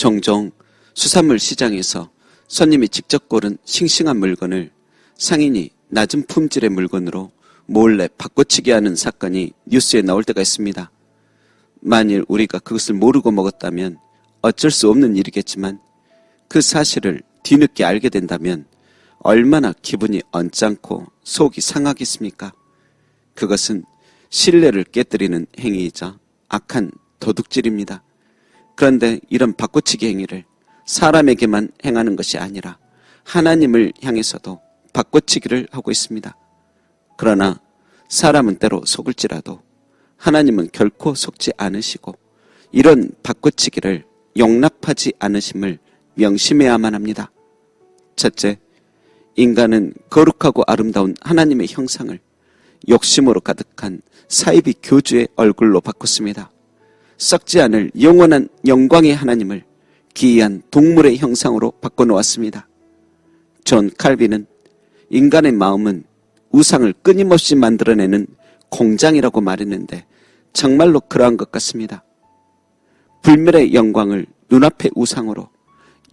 종종 수산물 시장에서 손님이 직접 고른 싱싱한 물건을 상인이 낮은 품질의 물건으로 몰래 바꿔치기 하는 사건이 뉴스에 나올 때가 있습니다. 만일 우리가 그것을 모르고 먹었다면 어쩔 수 없는 일이겠지만 그 사실을 뒤늦게 알게 된다면 얼마나 기분이 언짢고 속이 상하겠습니까? 그것은 신뢰를 깨뜨리는 행위이자 악한 도둑질입니다. 그런데 이런 바꿔치기 행위를 사람에게만 행하는 것이 아니라 하나님을 향해서도 바꿔치기를 하고 있습니다. 그러나 사람은 때로 속을지라도 하나님은 결코 속지 않으시고 이런 바꿔치기를 용납하지 않으심을 명심해야만 합니다. 첫째, 인간은 거룩하고 아름다운 하나님의 형상을 욕심으로 가득한 사이비 교주의 얼굴로 바꿨습니다. 썩지 않을 영원한 영광의 하나님을 기이한 동물의 형상으로 바꿔놓았습니다. 존 칼빈은 인간의 마음은 우상을 끊임없이 만들어내는 공장이라고 말했는데 정말로 그러한 것 같습니다. 불멸의 영광을 눈앞의 우상으로,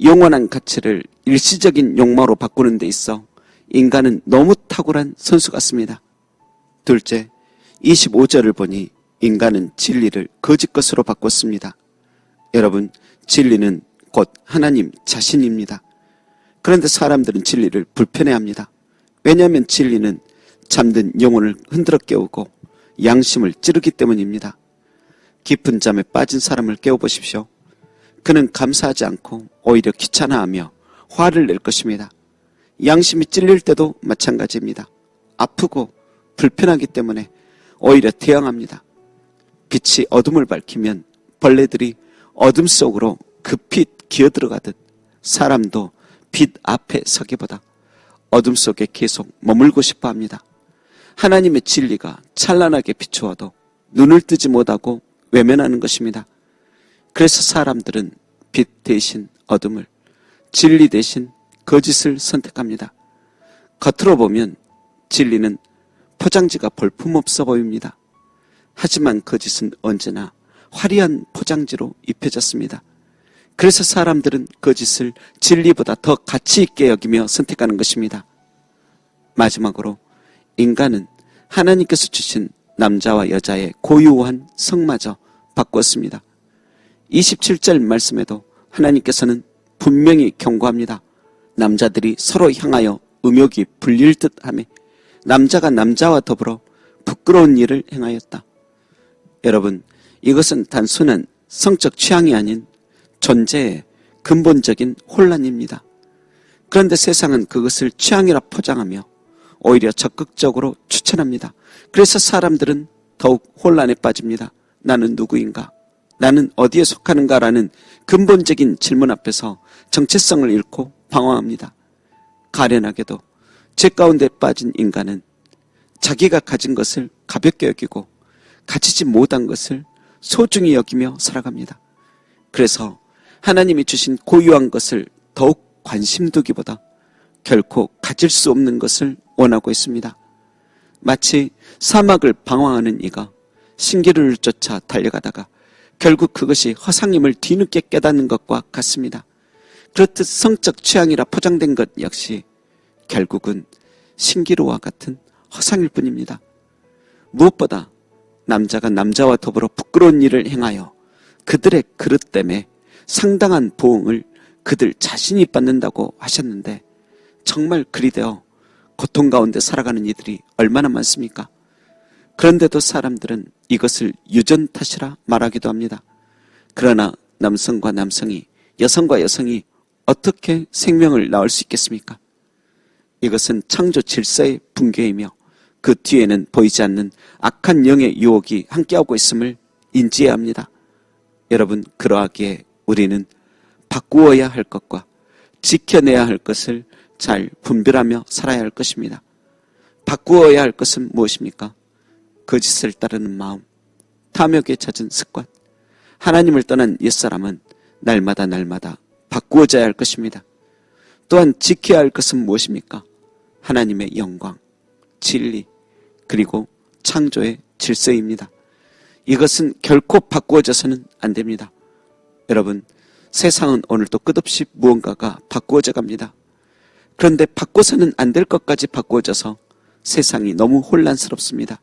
영원한 가치를 일시적인 욕망으로 바꾸는 데 있어 인간은 너무 탁월한 선수 같습니다. 둘째, 25절을 보니 인간은 진리를 거짓 것으로 바꿨습니다. 여러분, 진리는 곧 하나님 자신입니다. 그런데 사람들은 진리를 불편해합니다. 왜냐하면 진리는 잠든 영혼을 흔들어 깨우고 양심을 찌르기 때문입니다. 깊은 잠에 빠진 사람을 깨워보십시오. 그는 감사하지 않고 오히려 귀찮아하며 화를 낼 것입니다. 양심이 찔릴 때도 마찬가지입니다. 아프고 불편하기 때문에 오히려 대항합니다. 빛이 어둠을 밝히면 벌레들이 어둠 속으로 급히 기어들어가듯 사람도 빛 앞에 서기보다 어둠 속에 계속 머물고 싶어 합니다. 하나님의 진리가 찬란하게 비추어도 눈을 뜨지 못하고 외면하는 것입니다. 그래서 사람들은 빛 대신 어둠을, 진리 대신 거짓을 선택합니다. 겉으로 보면 진리는 포장지가 볼품없어 보입니다. 하지만 거짓은 언제나 화려한 포장지로 입혀졌습니다. 그래서 사람들은 거짓을 진리보다 더 가치 있게 여기며 선택하는 것입니다. 마지막으로 인간은 하나님께서 주신 남자와 여자의 고유한 성마저 바꿨습니다. 27절 말씀에도 하나님께서는 분명히 경고합니다. 남자들이 서로 향하여 음욕이 불릴 듯하며 남자가 남자와 더불어 부끄러운 일을 행하였다. 여러분, 이것은 단순한 성적 취향이 아닌 존재의 근본적인 혼란입니다. 그런데 세상은 그것을 취향이라 포장하며 오히려 적극적으로 추천합니다. 그래서 사람들은 더욱 혼란에 빠집니다. 나는 누구인가? 나는 어디에 속하는가라는 근본적인 질문 앞에서 정체성을 잃고 방황합니다. 가련하게도 죄 가운데 빠진 인간은 자기가 가진 것을 가볍게 여기고 가지지 못한 것을 소중히 여기며 살아갑니다. 그래서 하나님이 주신 고유한 것을 더욱 관심 두기보다 결코 가질 수 없는 것을 원하고 있습니다. 마치 사막을 방황하는 이가 신기루를 쫓아 달려가다가 결국 그것이 허상임을 뒤늦게 깨닫는 것과 같습니다. 그렇듯 성적 취향이라 포장된 것 역시 결국은 신기루와 같은 허상일 뿐입니다. 무엇보다 남자가 남자와 더불어 부끄러운 일을 행하여 그들의 그릇 때문에 상당한 보응을 그들 자신이 받는다고 하셨는데 정말 그리 되어 고통 가운데 살아가는 이들이 얼마나 많습니까? 그런데도 사람들은 이것을 유전 탓이라 말하기도 합니다. 그러나 남성과 남성이, 여성과 여성이 어떻게 생명을 낳을 수 있겠습니까? 이것은 창조 질서의 붕괴이며 그 뒤에는 보이지 않는 악한 영의 유혹이 함께하고 있음을 인지해야 합니다. 여러분, 그러하기에 우리는 바꾸어야 할 것과 지켜내야 할 것을 잘 분별하며 살아야 할 것입니다. 바꾸어야 할 것은 무엇입니까? 거짓을 따르는 마음, 탐욕에 젖은 습관, 하나님을 떠난 옛사람은 날마다 바꾸어져야 할 것입니다. 또한 지켜야 할 것은 무엇입니까? 하나님의 영광, 진리, 그리고 창조의 질서입니다. 이것은 결코 바꾸어져서는 안 됩니다. 여러분, 세상은 오늘도 끝없이 무언가가 바꾸어져 갑니다. 그런데 바꿔서는 안 될 것까지 바꾸어져서 세상이 너무 혼란스럽습니다.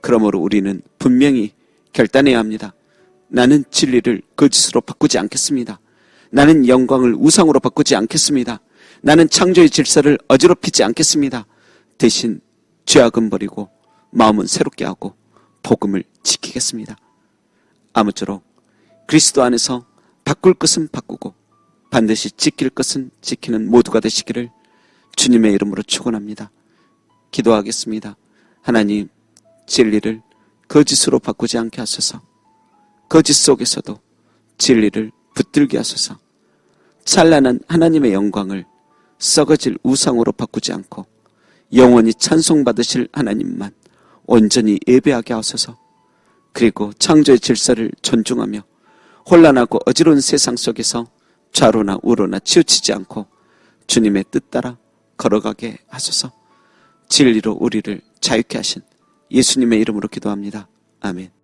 그러므로 우리는 분명히 결단해야 합니다. 나는 진리를 거짓으로 바꾸지 않겠습니다. 나는 영광을 우상으로 바꾸지 않겠습니다. 나는 창조의 질서를 어지럽히지 않겠습니다. 대신 죄악은 버리고 마음은 새롭게 하고 복음을 지키겠습니다. 아무쪼록 그리스도 안에서 바꿀 것은 바꾸고 반드시 지킬 것은 지키는 모두가 되시기를 주님의 이름으로 축원합니다. 기도하겠습니다. 하나님, 진리를 거짓으로 바꾸지 않게 하소서. 거짓 속에서도 진리를 붙들게 하소서. 찬란한 하나님의 영광을 썩어질 우상으로 바꾸지 않고 영원히 찬송받으실 하나님만 온전히 예배하게 하소서. 그리고 창조의 질서를 존중하며 혼란하고 어지러운 세상 속에서 좌로나 우로나 치우치지 않고 주님의 뜻 따라 걸어가게 하소서. 진리로 우리를 자유케 하신 예수님의 이름으로 기도합니다. 아멘.